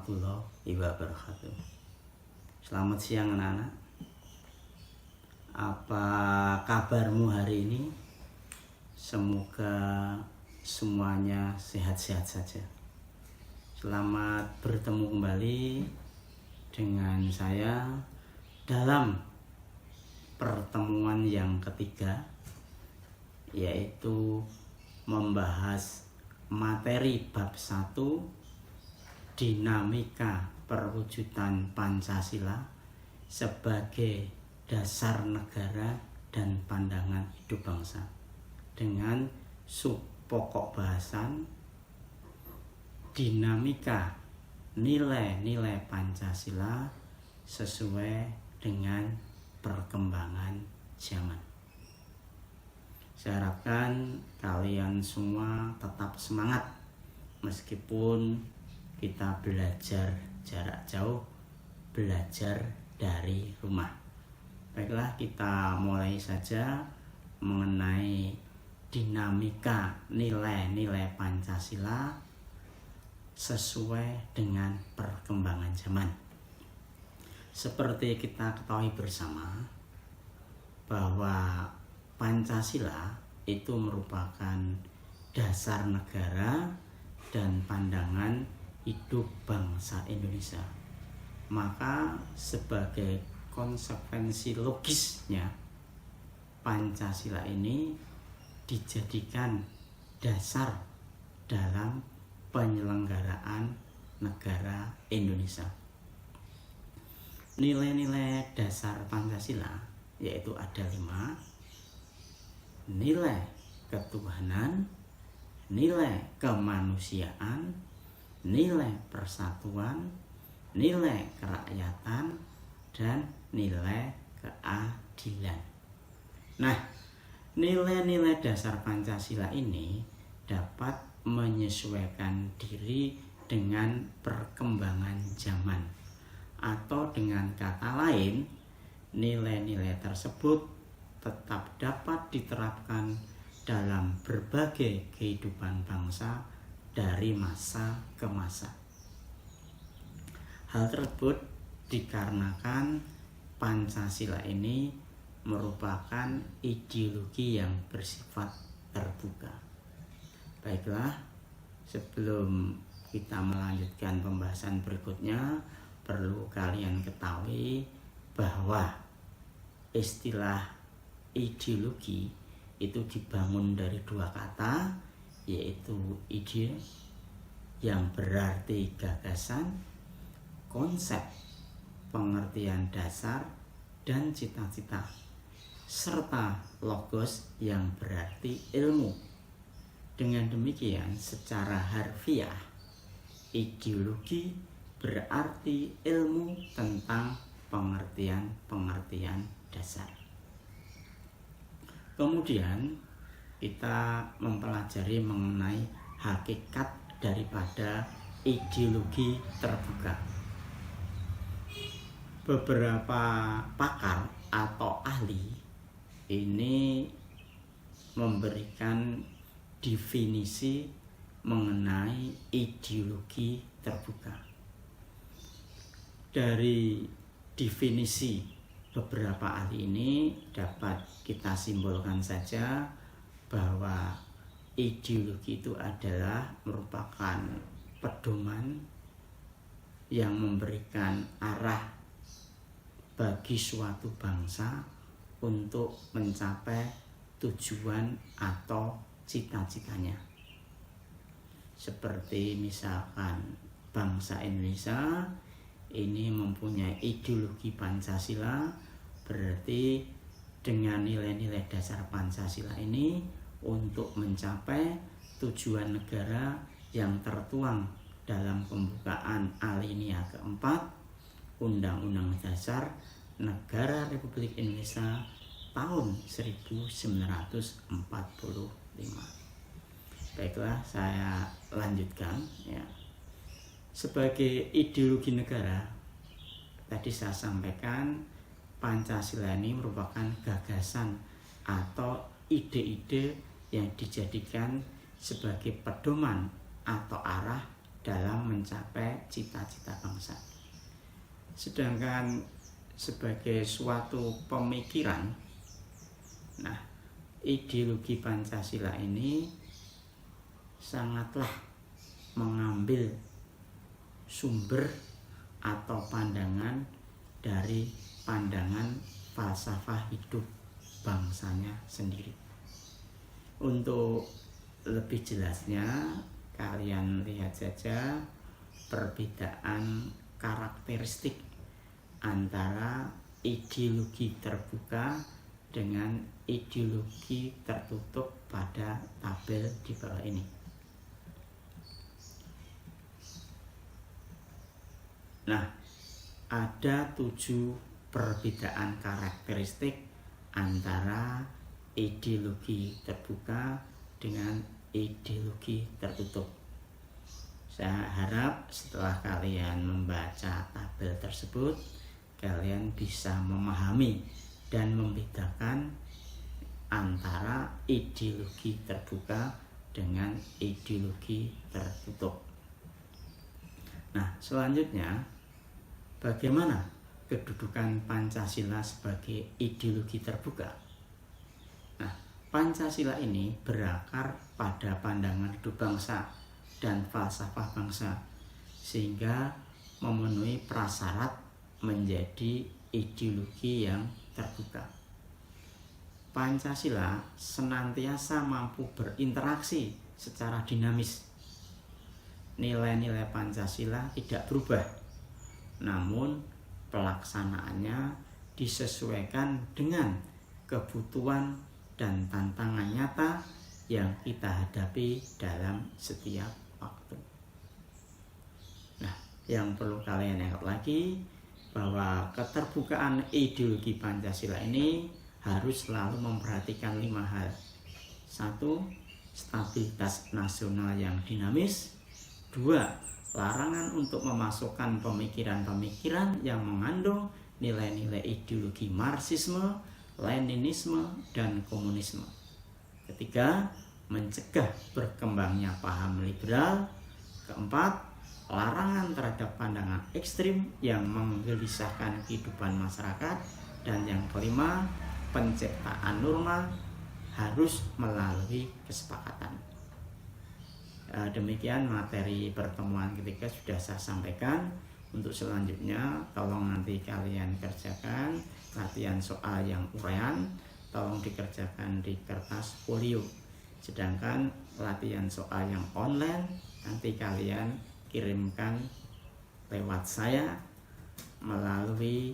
warahmatullahi wabarakatuh. Selamat siang anak-anak. Apa kabarmu hari ini? Semoga semuanya sehat-sehat saja. Selamat bertemu kembali dengan saya dalam pertemuan yang ketiga, yaitu membahas materi bab 1, dinamika perwujudan Pancasila sebagai dasar negara dan pandangan hidup bangsa, dengan subpokok bahasan dinamika nilai-nilai Pancasila sesuai dengan perkembangan zaman. Saya harapkan kalian semua tetap semangat meskipun kita belajar jarak jauh, belajar dari rumah. Baiklah, kita mulai saja mengenai dinamika nilai-nilai Pancasila sesuai dengan perkembangan zaman. Seperti kita ketahui bersama bahwa Pancasila itu merupakan dasar negara dan pandangan hidup bangsa Indonesia. Maka sebagai konsekuensi logisnya, Pancasila ini dijadikan dasar dalam penyelenggaraan negara Indonesia. Nilai-nilai dasar Pancasila yaitu ada 5: nilai ketuhanan, nilai kemanusiaan, nilai persatuan, nilai kerakyatan, dan nilai keadilan. Nah, nilai-nilai dasar Pancasila ini dapat menyesuaikan diri dengan perkembangan zaman, atau dengan kata lain, nilai-nilai tersebut tetap dapat diterapkan dalam berbagai kehidupan bangsa dari masa ke masa. Hal tersebut dikarenakan Pancasila ini merupakan ideologi yang bersifat terbuka. Baiklah, sebelum kita melanjutkan pembahasan berikutnya, perlu kalian ketahui bahwa istilah ideologi itu dibangun dari 2 kata, yaitu ide yang berarti gagasan, konsep, pengertian dasar dan cita-cita, serta logos yang berarti ilmu. Dengan demikian, secara harfiah, ideologi berarti ilmu tentang pengertian-pengertian dasar. Kemudian kita mempelajari mengenai hakikat daripada ideologi terbuka. Beberapa pakar atau ahli ini memberikan definisi mengenai ideologi terbuka. Dari definisi beberapa ahli ini dapat kita simpulkan saja bahwa ideologi itu adalah merupakan pedoman yang memberikan arah bagi suatu bangsa untuk mencapai tujuan atau cita-citanya. Seperti misalkan bangsa Indonesia ini mempunyai ideologi Pancasila, berarti dengan nilai-nilai dasar Pancasila ini untuk mencapai tujuan negara yang tertuang dalam pembukaan alinea keempat Undang-Undang Dasar Negara Republik Indonesia tahun 1945. Baiklah, saya lanjutkan ya. Sebagai ideologi negara, tadi saya sampaikan Pancasila ini merupakan gagasan atau ide-ide yang dijadikan sebagai pedoman atau arah dalam mencapai cita-cita bangsa. Sedangkan sebagai suatu pemikiran, nah, ideologi Pancasila ini sangatlah mengambil sumber atau pandangan dari pandangan falsafah hidup bangsanya sendiri. Untuk lebih jelasnya, kalian lihat saja perbedaan karakteristik antara ideologi terbuka dengan ideologi tertutup pada tabel di bawah ini. Nah, ada 7 perbedaan karakteristik antara ideologi terbuka dengan ideologi tertutup. Saya harap setelah kalian membaca tabel tersebut, kalian bisa memahami dan membedakan antara ideologi terbuka dengan ideologi tertutup. Nah, selanjutnya, bagaimana kedudukan Pancasila sebagai ideologi terbuka? Nah, Pancasila ini berakar pada pandangan hidup bangsa dan falsafah bangsa, sehingga memenuhi prasyarat menjadi ideologi yang terbuka. Pancasila senantiasa mampu berinteraksi secara dinamis. Nilai-nilai Pancasila tidak berubah, namun pelaksanaannya disesuaikan dengan kebutuhan dan tantangan nyata yang kita hadapi dalam setiap waktu. Nah, yang perlu kalian ingat lagi bahwa keterbukaan ideologi Pancasila ini harus selalu memperhatikan 5 hal. 1. Stabilitas nasional yang dinamis. 2. Larangan untuk memasukkan pemikiran-pemikiran yang mengandung nilai-nilai ideologi Marxisme, Leninisme, dan komunisme. 3. Mencegah berkembangnya paham liberal. 4. Larangan terhadap pandangan ekstrim yang menggelisahkan kehidupan masyarakat. Dan yang 5. Penciptaan norma harus melalui kesepakatan. Demikian materi pertemuan ketiga sudah saya sampaikan. Untuk selanjutnya, tolong nanti kalian kerjakan latihan soal yang uraian, tolong dikerjakan di kertas folio. Sedangkan latihan soal yang online nanti kalian kirimkan lewat saya melalui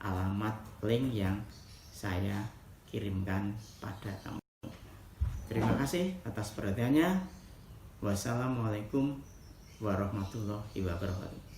alamat link yang saya kirimkan pada kamu. Terima kasih atas perhatiannya. Wassalamualaikum warahmatullahi wabarakatuh.